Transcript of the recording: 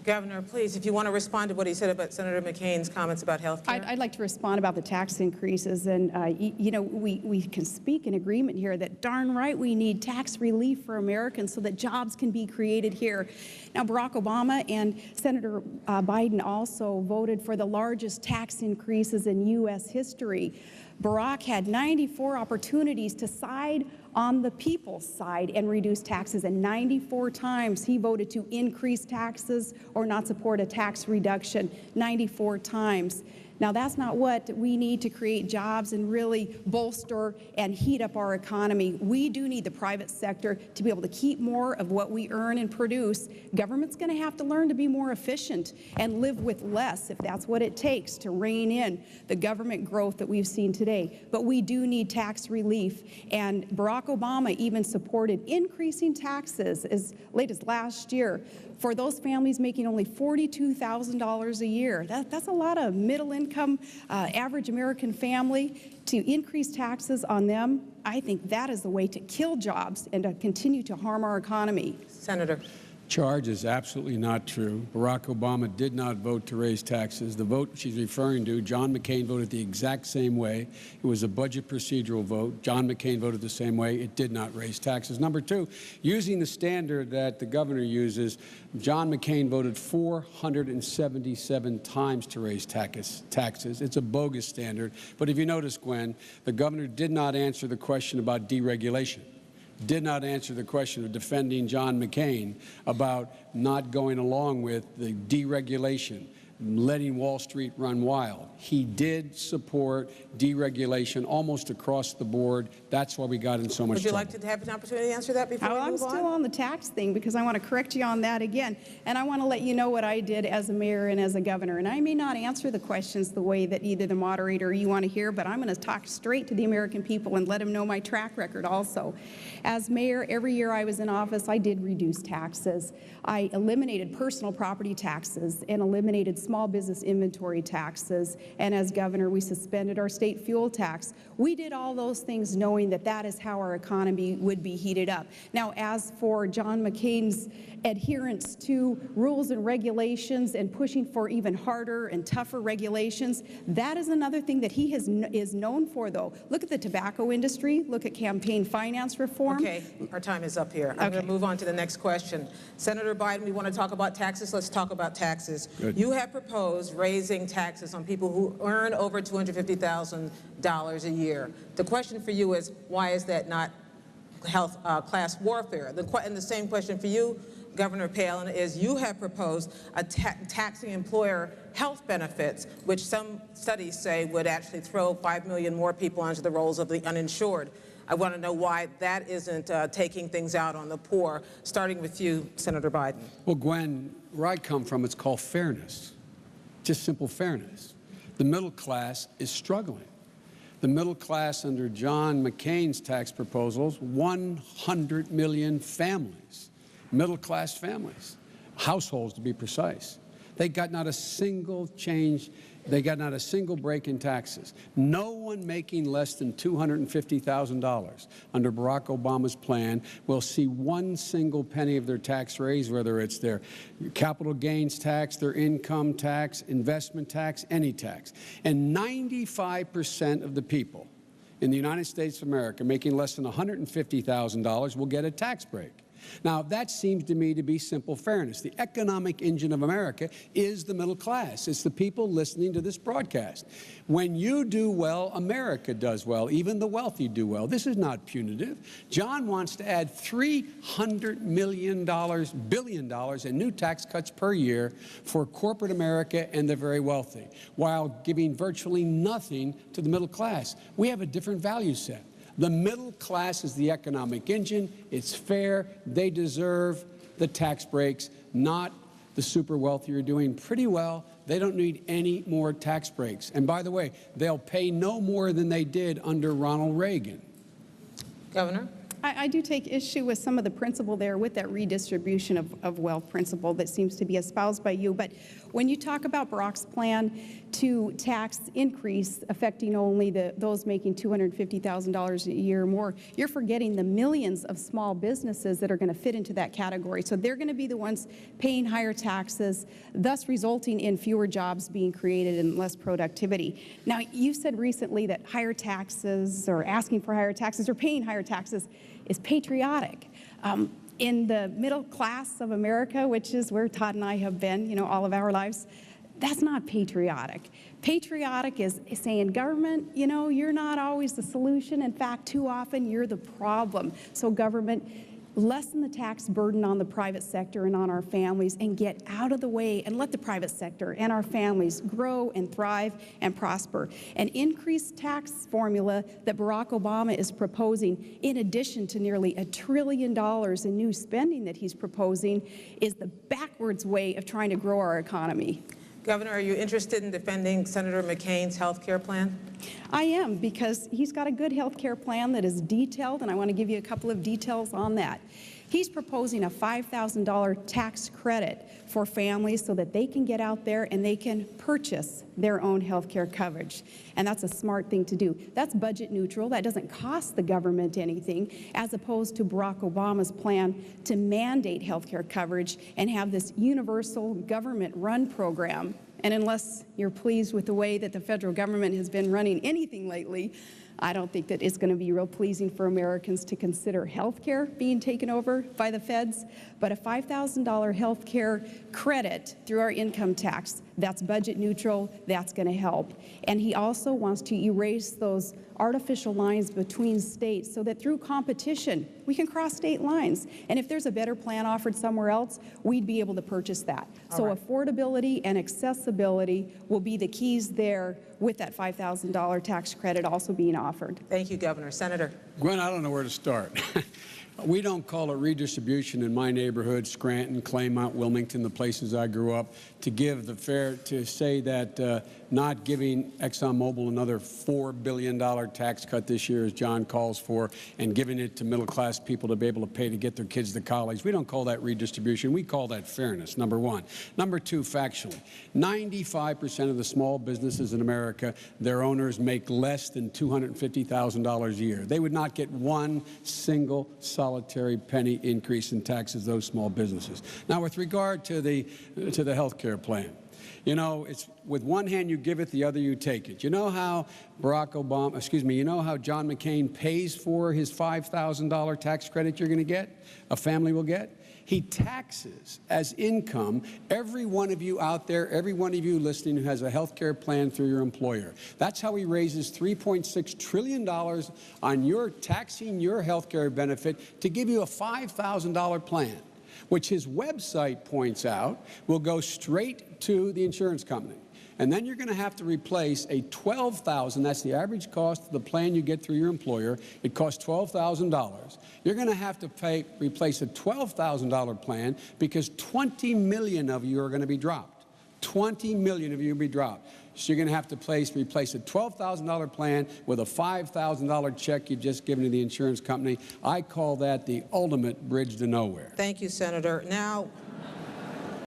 Governor, please, if you want to respond to what he said about Senator McCain's comments about health care. I'd like to respond about the tax increases. And, you know, we can speak in agreement here that darn right we need tax relief for Americans so that jobs can be created here. Now, Barack Obama and Senator Biden also voted for the largest tax increases in U.S. history. Barack had 94 opportunities to side on the people's side and reduce taxes, and 94 times he voted to increase taxes or not support a tax reduction, 94 times. Now, that's not what we need to create jobs and really bolster and heat up our economy. We do need the private sector to be able to keep more of what we earn and produce. Government's going to have to learn to be more efficient and live with less if that's what it takes to rein in the government growth that we've seen today. But we do need tax relief, and Barack Obama even supported increasing taxes as late as last year for those families making only $42,000 a year. That's a lot of middle-income, average American family. To increase taxes on them, I think that is the way to kill jobs and to continue to harm our economy. Senator. Charge is absolutely not true. Barack Obama did not vote to raise taxes. The vote she's referring to, John McCain voted the exact same way. It was a budget procedural vote. John McCain voted the same way. It did not raise taxes. Number two, using the standard that the governor uses, John McCain voted 477 times to raise taxes. It's a bogus standard. But if you notice, Gwen, the governor did not answer the question about deregulation. Did not answer the question of defending John McCain about not going along with the deregulation, letting Wall Street run wild. He did support deregulation almost across the board. That's why we got in so much trouble. Would you like to have an opportunity to answer that before we move on? I'm still on the tax thing because I want to correct you on that again. And I want to let you know what I did as a mayor and as a governor. And I may not answer the questions the way that either the moderator or you want to hear, but I'm going to talk straight to the American people and let them know my track record also. As mayor, every year I was in office, I did reduce taxes. I eliminated personal property taxes and eliminated small business inventory taxes. And as governor, we suspended our state fuel tax. We did all those things knowing that that is how our economy would be heated up. Now, as for John McCain's adherence to rules and regulations and pushing for even harder and tougher regulations, that is another thing that he is known for, though. Look at the tobacco industry. Look at campaign finance reform. Okay, our time is up here. I'm going to move on to the next question. Senator Biden, we want to talk about taxes. Let's talk about taxes. Good. You have proposed raising taxes on people who earn over $250,000 a year. The question for you is, why is that not class warfare? And the same question for you, Governor Palin, is you have proposed a taxing employer health benefits, which some studies say would actually throw 5 million more people onto the rolls of the uninsured. I want to know why that isn't taking things out on the poor, starting with you, Senator Biden. Well, Gwen, where I come from, it's called fairness, just simple fairness. The middle class is struggling. The middle class under John McCain's tax proposals, 100 million families, middle-class families, households to be precise. They got not a single change. They got not a single break in taxes. No one making less than $250,000 under Barack Obama's plan will see one single penny of their tax raise, whether it's their capital gains tax, their income tax, investment tax, any tax. And 95% of the people in the United States of America making less than $150,000 will get a tax break. Now, that seems to me to be simple fairness. The economic engine of America is the middle class. It's the people listening to this broadcast. When you do well, America does well. Even the wealthy do well. This is not punitive. John wants to add $300 billion in new tax cuts per year for corporate America and the very wealthy, while giving virtually nothing to the middle class. We have a different value set. The middle class is the economic engine. It's fair. They deserve the tax breaks, not the super wealthy who are doing pretty well. They don't need any more tax breaks. And by the way, they'll pay no more than they did under Ronald Reagan. Governor? I do take issue with some of the principle there with that redistribution of wealth principle that seems to be espoused by you. But when you talk about Barack's plan to tax increase affecting only those making $250,000 a year or more, you're forgetting the millions of small businesses that are going to fit into that category. So they're going to be the ones paying higher taxes, thus resulting in fewer jobs being created and less productivity. Now, you said recently that higher taxes or asking for higher taxes or paying higher taxes is patriotic. In the middle class of America, which is where Todd and I have been, all of our lives, that's not patriotic. Patriotic is saying, government, you're not always the solution. In fact, too often you're the problem. So government, lessen the tax burden on the private sector and on our families and get out of the way and let the private sector and our families grow and thrive and prosper. An increased tax formula that Barack Obama is proposing, in addition to nearly $1 trillion in new spending that he's proposing, is the backwards way of trying to grow our economy. Governor, are you interested in defending Senator McCain's health care plan? I am, because he's got a good health care plan that is detailed, and I want to give you a couple of details on that. He's proposing a $5,000 tax credit for families so that they can get out there and they can purchase their own health care coverage. And that's a smart thing to do. That's budget neutral. That doesn't cost the government anything, as opposed to Barack Obama's plan to mandate health care coverage and have this universal government-run program. And unless you're pleased with the way that the federal government has been running anything lately, I don't think that it's going to be real pleasing for Americans to consider health care being taken over by the feds. But a $5,000 health care credit through our income tax, that's budget neutral, that's going to help. And he also wants to erase those artificial lines between states so that through competition, we can cross state lines. And if there's a better plan offered somewhere else, we'd be able to purchase that. So affordability and accessibility will be the keys there, with that $5,000 tax credit also being offered. Thank you, Governor. Senator. Gwen, I don't know where to start. We don't call it redistribution in my neighborhood, Scranton, Claymont, Wilmington, the places I grew up, to give the to say that not giving ExxonMobil another $4 billion tax cut this year, as John calls for, and giving it to middle-class people to be able to pay to get their kids to college. We don't call that redistribution. We call that fairness, number one. Number two, factually, 95% of the small businesses in America, their owners make less than $250,000 a year. They would not get one single solitary penny increase in taxes, those small businesses. Now, with regard to the health care plan, it's with one hand you give it, the other you take it. You know how you know how John McCain pays for his $5,000 tax credit you're going to get, a family will get? He taxes as income every one of you out there, every one of you listening who has a health care plan through your employer. That's how he raises $3.6 trillion on taxing your health care benefit to give you a $5,000 plan, which his website points out will go straight to the insurance company. And then you're going to have to replace a $12,000, that's the average cost of the plan you get through your employer. It costs $12,000. You're going to have to replace a $12,000 plan because 20 million of you are going to be dropped. 20 million of you will be dropped. So you're going to have to replace a $12,000 plan with a $5,000 check you've just given to the insurance company. I call that the ultimate bridge to nowhere. Thank you, Senator. Now,